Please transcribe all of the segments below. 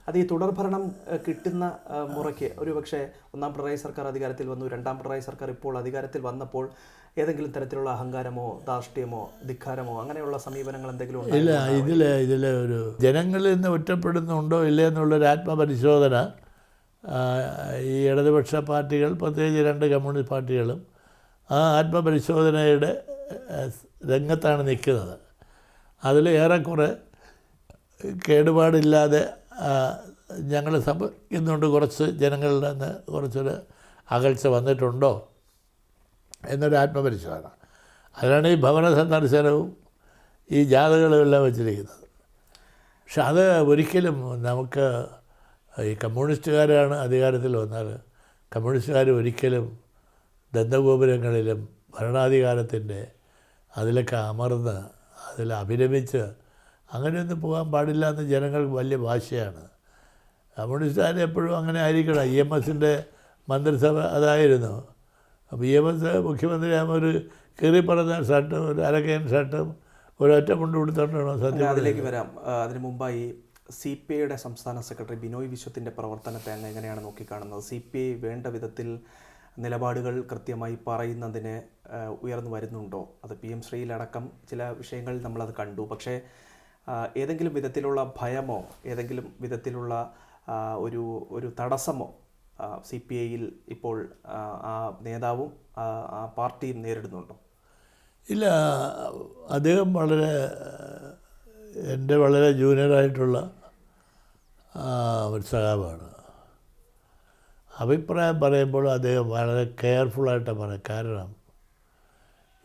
അത് ഈ തുടർഭരണം കിട്ടുന്ന മുറയ്ക്ക് ഒരു പക്ഷേ ഒന്നാം പിണറായി സർക്കാർ അധികാരത്തിൽ വന്നു, രണ്ടാം പിണറായി സർക്കാർ ഇപ്പോൾ അധികാരത്തിൽ വന്നപ്പോൾ ഏതെങ്കിലും തരത്തിലുള്ള അഹങ്കാരമോ ധാർഷ്ട്യമോ ധിക്കാരമോ അങ്ങനെയുള്ള സമീപനങ്ങൾ എന്തെങ്കിലും ഉണ്ടോ? ഇല്ല, ഇതിലെ ഒരു ജനങ്ങളിൽ നിന്ന് ഒറ്റപ്പെടുന്നുണ്ടോ ഇല്ലേ എന്നുള്ളൊരു ആത്മപരിശോധന ഈ ഇടതുപക്ഷ പാർട്ടികൾ, പ്രത്യേകിച്ച് രണ്ട് കമ്മ്യൂണിസ്റ്റ് പാർട്ടികളും ആ ആത്മപരിശോധനയുടെ രംഗത്താണ് നിൽക്കുന്നത്. അതിൽ ഏറെക്കുറെ കേടുപാടില്ലാതെ ഞങ്ങൾ സംഭവിക്കുന്നുണ്ട്, കുറച്ച് ജനങ്ങളിൽ നിന്ന് കുറച്ചൊരു അകൽച്ച വന്നിട്ടുണ്ടോ എന്നൊരു ആത്മപരിശോധന. അതിനാണ് ഈ ഭവന സന്ദർശനവും ഈ ജാഥകളും എല്ലാം വച്ചിരിക്കുന്നത്. പക്ഷെ അത് ഒരിക്കലും നമുക്ക് ഈ കമ്മ്യൂണിസ്റ്റുകാരാണ് അധികാരത്തിൽ വന്നാൽ കമ്മ്യൂണിസ്റ്റുകാർ ഒരിക്കലും ദന്തഗോപുരങ്ങളിലും ഭരണാധികാരത്തിൻ്റെ അതിലൊക്കെ അമർന്ന് അതിൽ അഭിരമിച്ച് അങ്ങനെയൊന്നും പോകാൻ പാടില്ല എന്ന് ജനങ്ങൾക്ക് വലിയ വാശിയാണ്. കമ്മ്യൂണിസ്റ്റുകാർ എപ്പോഴും അങ്ങനെ ആയിരിക്കണം. EMSൻ്റെ മന്ത്രിസഭ അതായിരുന്നു. അപ്പോൾ EMS മുഖ്യമന്ത്രിയാകുമ്പോൾ ഒരു കീറിപ്പറഞ്ഞ ഷർട്ടും ഒരു അരക്കയൻ ഷർട്ടും ഒരൊറ്റ മുണ്ട് കൊടുത്തോണ്ടാണോ സത്യം? അതിലേക്ക് വരാം. അതിനു മുമ്പായി CPIയുടെ സംസ്ഥാന സെക്രട്ടറി ബിനോയ് വിശ്വത്തിൻ്റെ പ്രവർത്തനത്തെ അങ്ങ് എങ്ങനെയാണ് നോക്കിക്കാണുന്നത്? CPI വേണ്ട വിധത്തിൽ നിലപാടുകൾ കൃത്യമായി പറയുന്നതിന് ഉയർന്നു വരുന്നുണ്ടോ? അത് PM ശ്രീയിലടക്കം ചില വിഷയങ്ങൾ നമ്മളത് കണ്ടു. പക്ഷേ ഏതെങ്കിലും വിധത്തിലുള്ള ഭയമോ ഏതെങ്കിലും വിധത്തിലുള്ള ഒരു തടസ്സമോ CPIയിൽ ഇപ്പോൾ ആ നേതാവും ആ പാർട്ടിയും നേരിടുന്നുണ്ടോ? ഇല്ല, അദ്ദേഹം എൻ്റെ വളരെ ജൂനിയറായിട്ടുള്ള ഒരു സഖാവാണ്. അഭിപ്രായം പറയുമ്പോൾ അദ്ദേഹം വളരെ കെയർഫുള്ളായിട്ടാണ് പറയും. കാരണം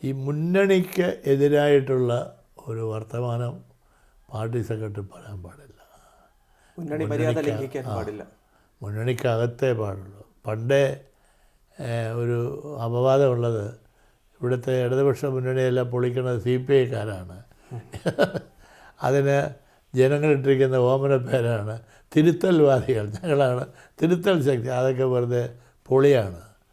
ഈ മുന്നണിക്ക് എതിരായിട്ടുള്ള ഒരു വർത്തമാനം പാർട്ടി സെക്രട്ടറി പറയാൻ പാടില്ല. മുന്നണി മര്യാദ ലംഘിക്കാൻ പാടില്ല. മുന്നണിക്കകത്തേ പാടുള്ളൂ. പണ്ടേ ഒരു അപവാദമുള്ളത് ഇവിടുത്തെ ഇടതുപക്ഷ മുന്നണിയെല്ലാം പൊളിക്കുന്നത് CPIക്കാരാണ്. അതിന് ജനങ്ങളിട്ടിരിക്കുന്ന ഓമന പേരാണ് തിരുത്തൽവാദികൾ. ഞങ്ങളാണ് തിരുത്തൽ ശക്തി. അതൊക്കെ വെറുതെ പൊളിയാണ്.